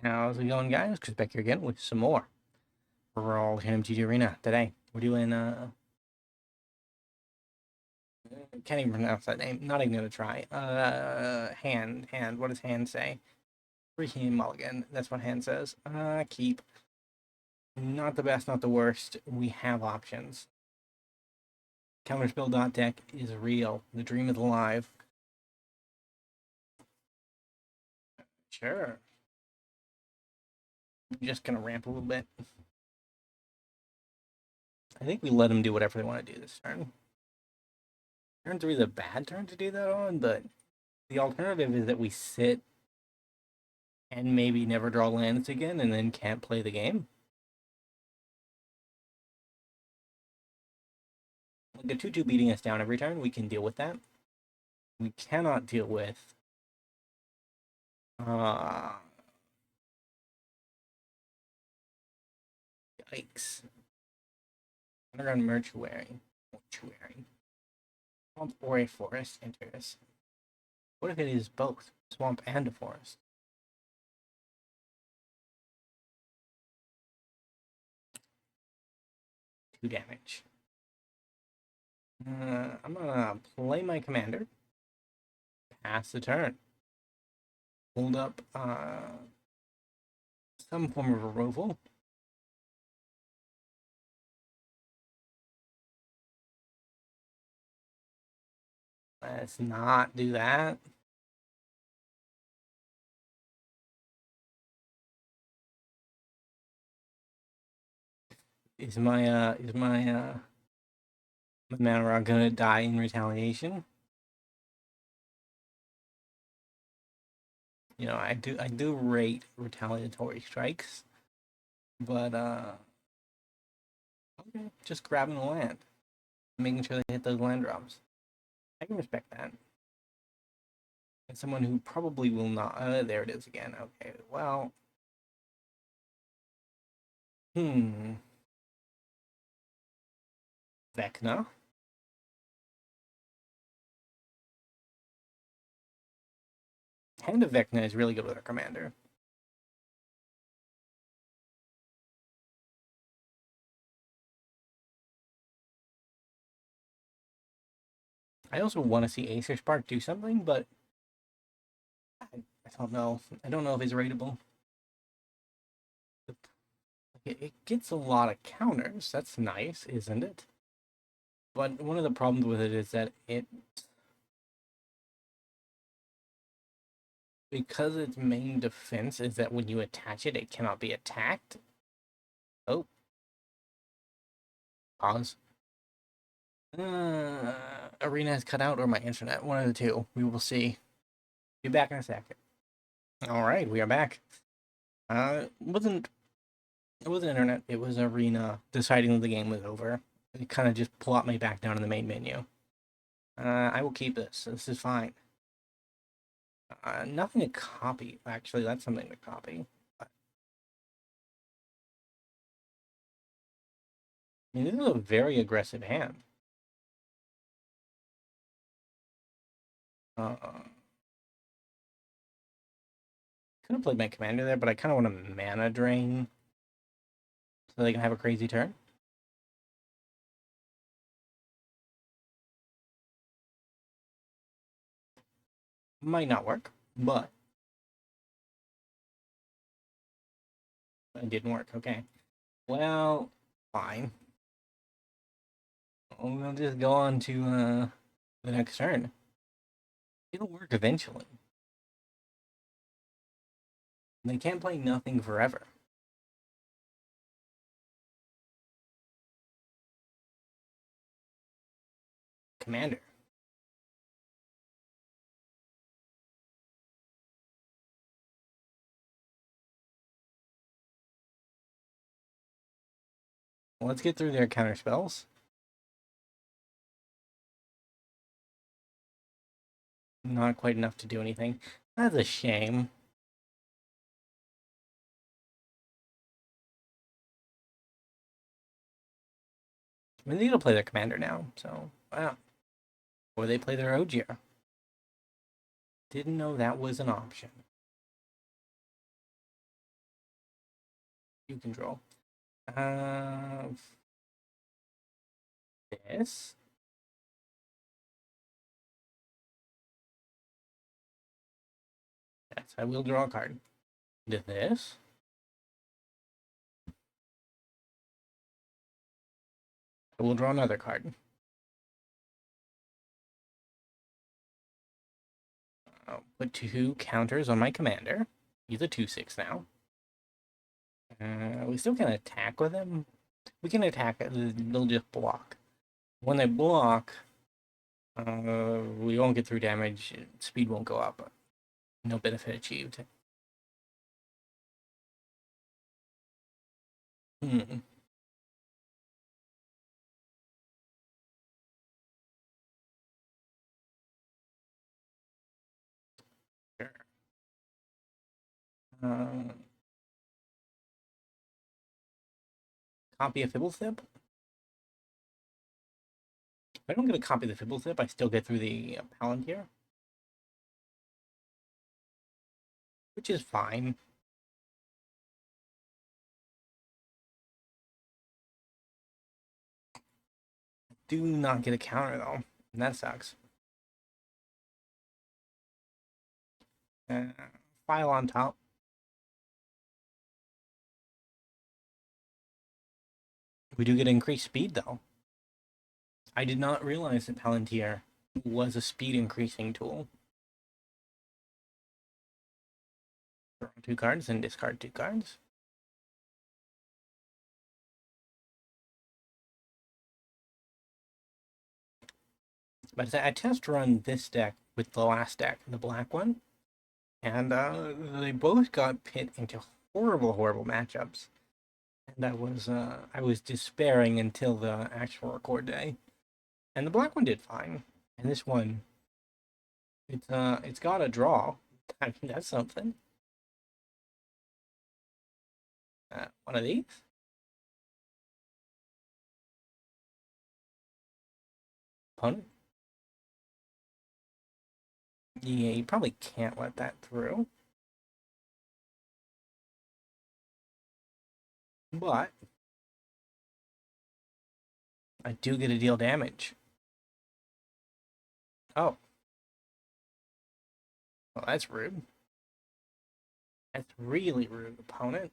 How's it going, guys? Chris back here again with some more Brawl here in MTG Arena. Today, we're doing, can't even pronounce that name. Not even gonna try. Hand. What does hand say? Freaking mulligan. That's what hand says. Keep. Not the best, not the worst. We have options. Counterspell deck is real. The dream is alive. Sure. I'm just gonna ramp a little bit. I think we let them do whatever they want to do this turn. Turn 3 is a bad turn to do that on, but the alternative is that we sit and maybe never draw lands again and then can't play the game. Like a 2-2 beating us down every turn, we can deal with that. We cannot deal with yikes. Underground Mortuary. Swamp or a forest enters. What if it is both? Swamp and a forest? Two damage. I'm gonna play my commander. Pass the turn. Hold up some form of removal. Let's not do that. Is my Manara gonna die in retaliation? You know, I do rate retaliatory strikes, but okay, just grabbing the land, making sure they hit those land drops. I can respect that. And someone who probably will not. There it is again. Okay, well, Vecna. Hand of Vecna is really good with our commander. I also want to see Aetherspark do something, but I don't know. I don't know if it's rateable. It gets a lot of counters. That's nice, isn't it? But one of the problems with it is that because its main defense is that when you attach it, it cannot be attacked. Oh. Pause. Arena has cut out or my internet. One of the two. We will see. Be back in a second. Alright, we are back. It wasn't internet, it was Arena deciding that the game was over. It kind of just plopped me back down in the main menu. I will keep this. This is fine. Nothing to copy. Actually, that's something to copy. I mean, this is a very aggressive hand. Could have played my commander there, but I kind of want to mana drain so they can have a crazy turn. Might not work, but it didn't work. Okay. Well, fine. We'll just go on to the next turn. It'll work eventually. They can't play nothing forever. Commander. Let's get through their counter spells. Not quite enough to do anything. That's a shame. I mean, they need to play their commander now, so wow. Or they play their Ogier. Didn't know that was an option. You control. This. Yes, I will draw a card. Did this. I will draw another card. I'll put 2 counters on my commander. He's a 2/6 now. We still can attack with him. We can attack, they'll just block. When they block, we won't get through damage, speed won't go up. No benefit achieved. Hmm. Sure. Copy of Fibblethip. If I don't get a copy of the Fibblethip, I still get through the Palantír, which is fine. Do not get a counter though, and that sucks. Phial on top. We do get increased speed though. I did not realize that Palantír was a speed increasing tool. Draw 2 cards and discard 2 cards. But I test run this deck with the last deck, the black one, and they both got pit into horrible, horrible matchups. And I was despairing until the actual record day. And the black one did fine. And this one, it's got a draw. I mean, that's something. One of these. Opponent. Yeah, you probably can't let that through. But I do get to deal damage. Oh. Well, that's rude. That's really rude, opponent.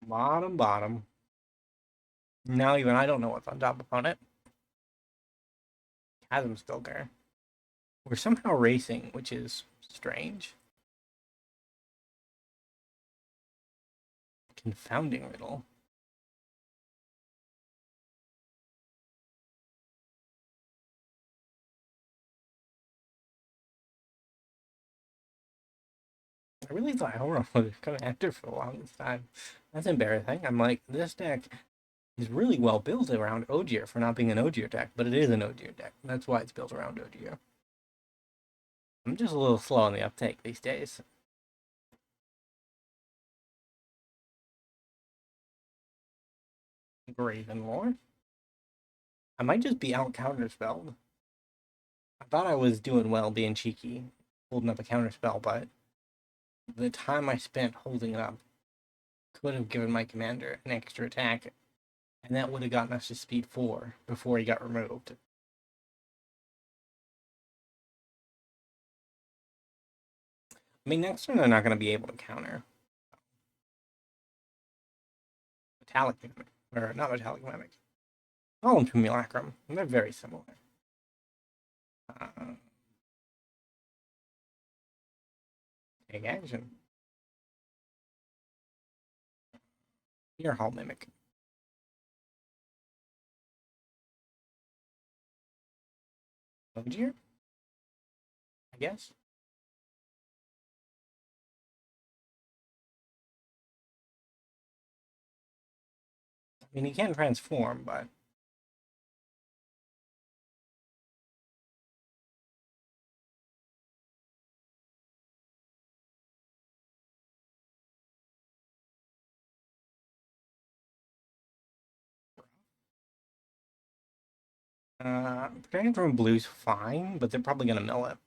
Bottom, bottom. Now even I don't know what's on top, opponent. Chasm still there. We're somehow racing, which is strange. Confounding riddle. I really thought Elrond was commander for a long time. That's embarrassing. I'm like, this deck is really well built around Ogier for not being an Ogier deck, but it is an Ogier deck. That's why it's built around Ogier. I'm just a little slow on the uptake these days. Gravenlore. I might just be out counterspelled. I thought I was doing well being cheeky, holding up a counterspell, but the time I spent holding it up could have given my commander an extra attack, and that would have gotten us to speed 4 before he got removed. I mean, next turn they're not going to be able to counter. Metallic Mimic. Or not Metallic Mimic. Solemn Simulacrum. They're very similar. Take action. Your Hall Mimic. Ogier? I guess. I mean, he can transform, but Protection from blue's fine, but they're probably gonna mill it.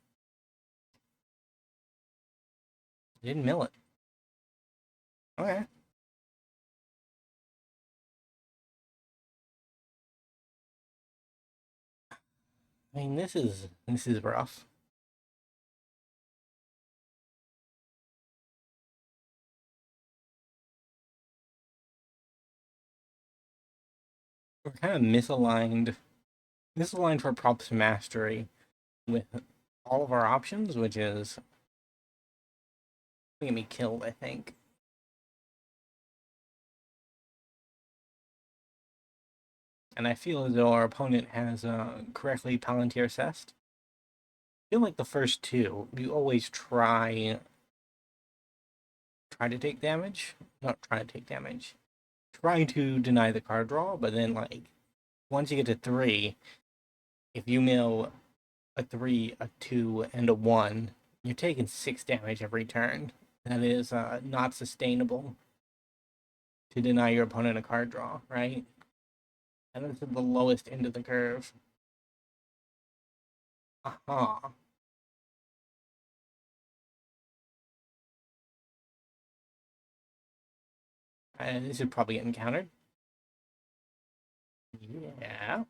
They didn't mill it. Okay. I mean, this is rough. We're kind of misaligned for props mastery with all of our options, which is gonna get me killed, I think. And I feel as though our opponent has correctly Palantír assessed. I feel like the first two, you always try to take damage. Not try to take damage. Try to deny the card draw, but then like once you get to 3, if you mill a 3, a 2, and a 1, you're taking 6 damage every turn. That is not sustainable to deny your opponent a card draw, right? And this is the lowest end of the curve. Aha. And this is probably getting countered. Yeah.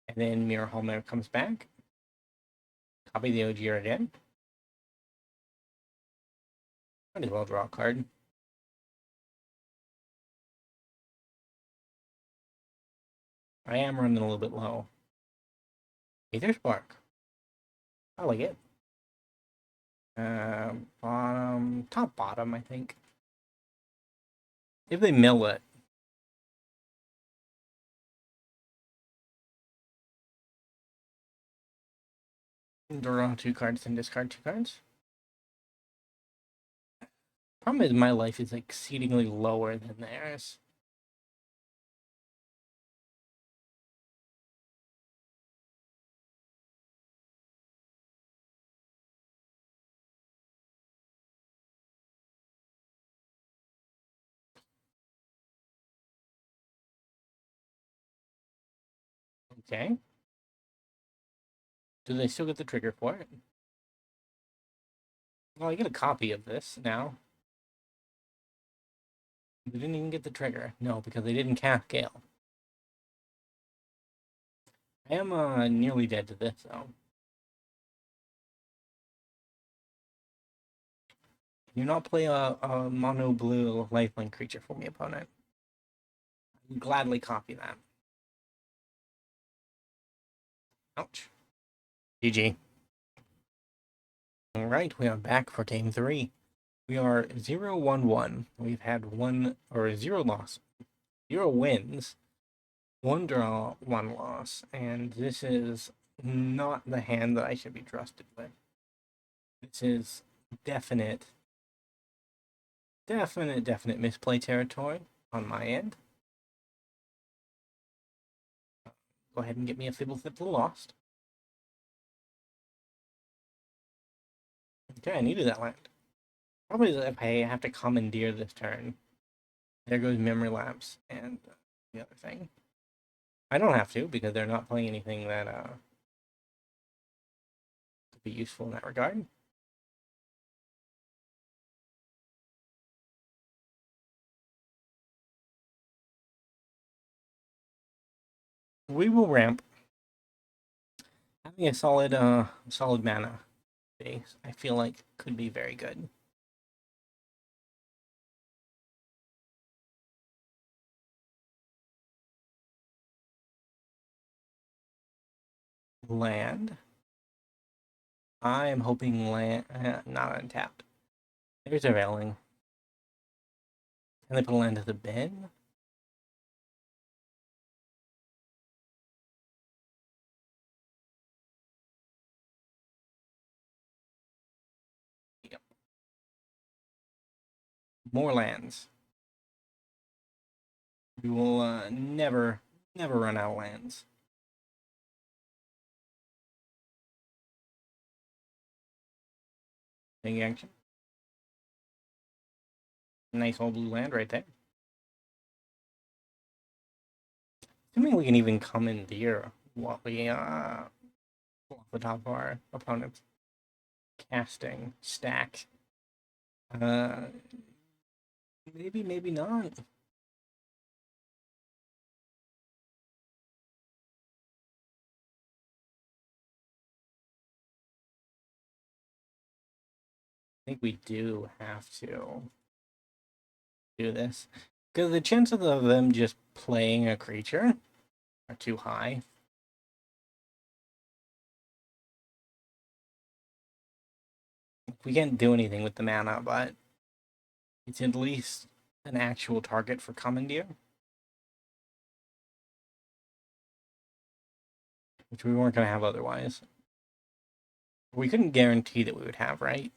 And then Mirror Hallmare comes back. Copy the OGR again. Might as well draw a card. I am running a little bit low. Aetherspark. I like it. Top bottom, I think. If they mill it. Draw 2 cards and discard 2 cards. Problem is my life is exceedingly lower than theirs. Okay. Do they still get the trigger for it? Well, I get a copy of this now. They didn't even get the trigger. No, because they didn't cast Gale. I am nearly dead to this, though. Do not play a mono blue lifelink creature for me, opponent. I'd gladly copy that. Ouch. GG. Alright, we are back for game 3. We are 0-1-1. We've had 0 loss. 0 wins. 1 draw, 1 loss. And this is not the hand that I should be trusted with. This is definite misplay territory on my end. Go ahead and get me a Fibble Lost. Okay, I needed that land. Probably if I have to commandeer this turn. There goes Memory Lapse and the other thing. I don't have to because they're not playing anything that could be useful in that regard. We will ramp. Having a solid mana base, I feel like could be very good. Land. I am hoping land not untapped. There's a railing. Can they put a land to the bin? Yep. More lands. We will never run out of lands. Big action. Nice old blue land right there. Assuming we can even commandeer what we off the top of our opponent's casting stack. Maybe, maybe not. I think we do have to do this. Because the chances of them just playing a creature are too high. We can't do anything with the mana, but it's at least an actual target for Commandeer. Which we weren't going to have otherwise. We couldn't guarantee that we would have, right?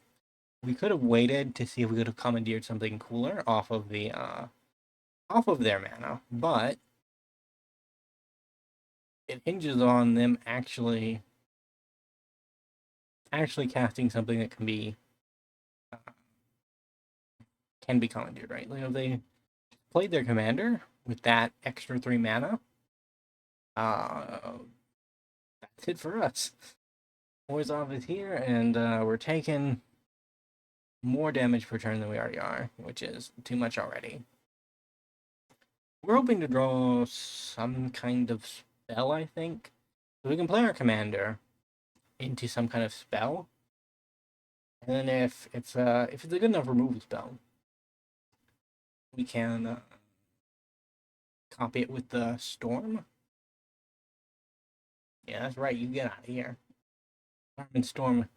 We could have waited to see if we could have commandeered something cooler off of the off of their mana, but it hinges on them actually casting something that can be commandeered, right? Like if they played their commander with that extra 3 mana, that's it for us. Orzhov is here, and we're taking more damage per turn than we already are, which is too much already. We're hoping to draw some kind of spell, I think. So we can play our commander into some kind of spell. And then if it's a good enough removal spell, we can copy it with the storm. Yeah, that's right. You get out of here. Armin Storm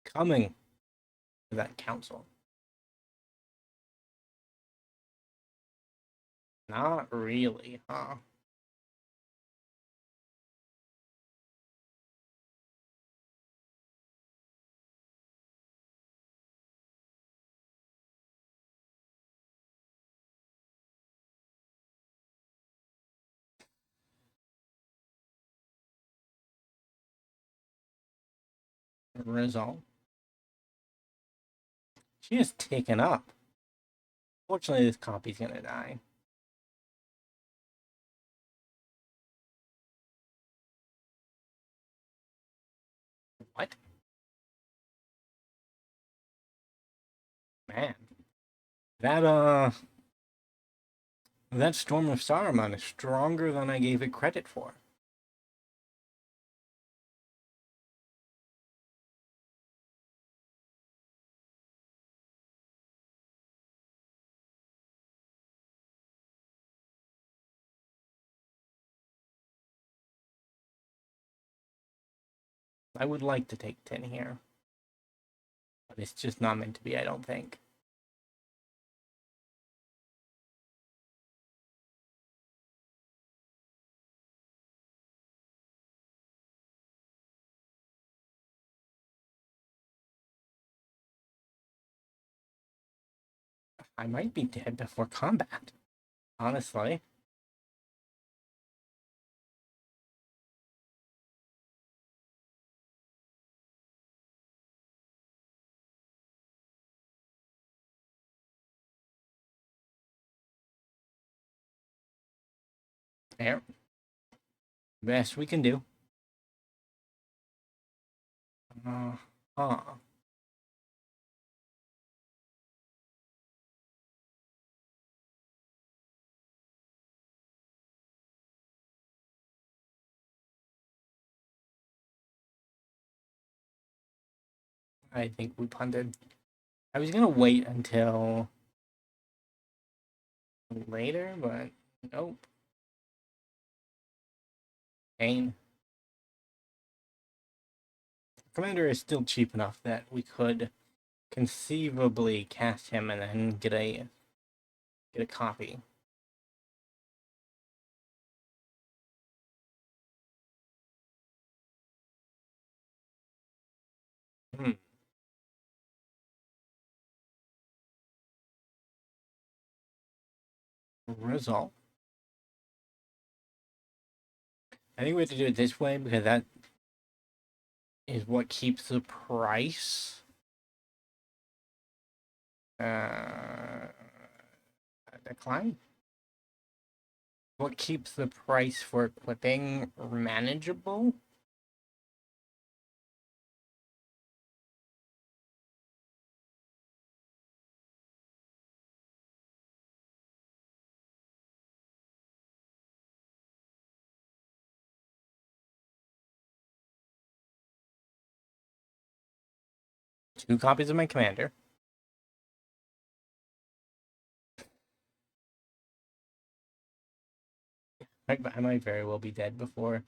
coming to that council. Not really, huh? Result. She is taken up. Fortunately, this copy's gonna die. What? Man. That Storm of Saruman is stronger than I gave it credit for. I would like to take 10 here. But it's just not meant to be, I don't think. I might be dead before combat. Honestly. There. Best we can do. Huh. I think we punted. I was gonna wait until later, but nope. Pain. Commander is still cheap enough that we could conceivably cast him and then get a copy. Result. I think we have to do it this way because that is what keeps the price decline. What keeps the price for equipping manageable? Two copies of my commander. I might very well be dead before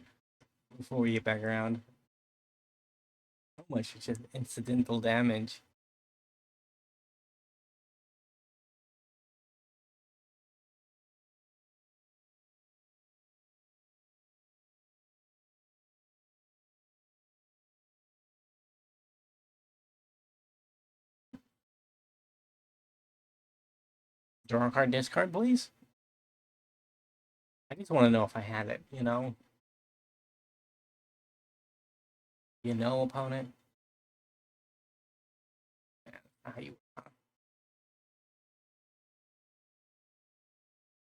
we get back around. How much is just incidental damage? Draw a card, discard, please. I just want to know if I had it, you know? You know, opponent? Yeah, how you...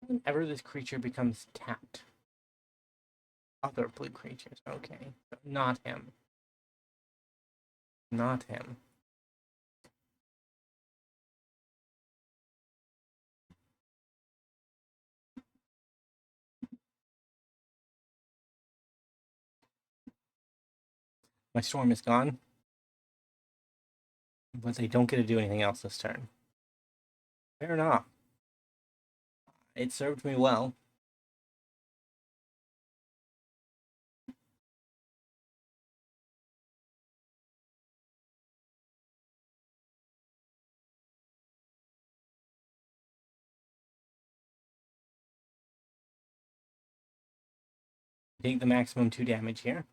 Whenever this creature becomes tapped. Other blue creatures, okay. But not him. Not him. My storm is gone. But they don't get to do anything else this turn. Fair enough. It served me well. Take the maximum 2 damage here.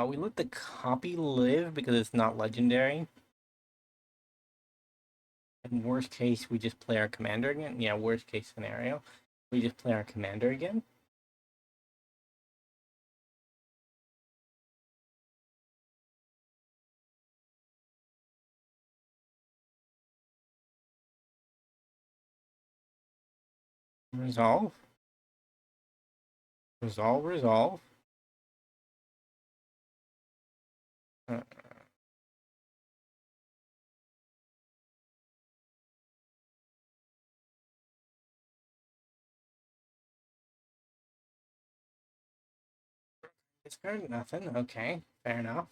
We let the copy live because it's not legendary. In worst case, we just play our commander again. Yeah, worst case scenario. We just play our commander again. Resolve. Resolve, resolve. Discard, nothing. Okay, fair enough.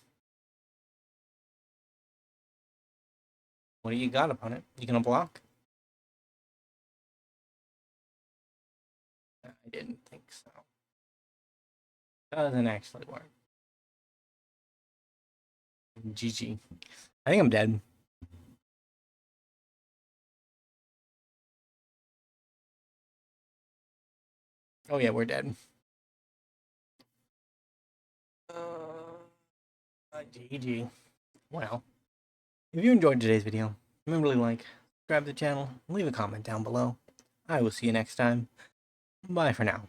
What do you got, opponent? You gonna block? I didn't think so. Doesn't actually work. GG. I think I'm dead. Oh yeah, we're dead. GG. Well, if you enjoyed today's video, remember to like, subscribe to the channel, leave a comment down below. I will see you next time. Bye for now.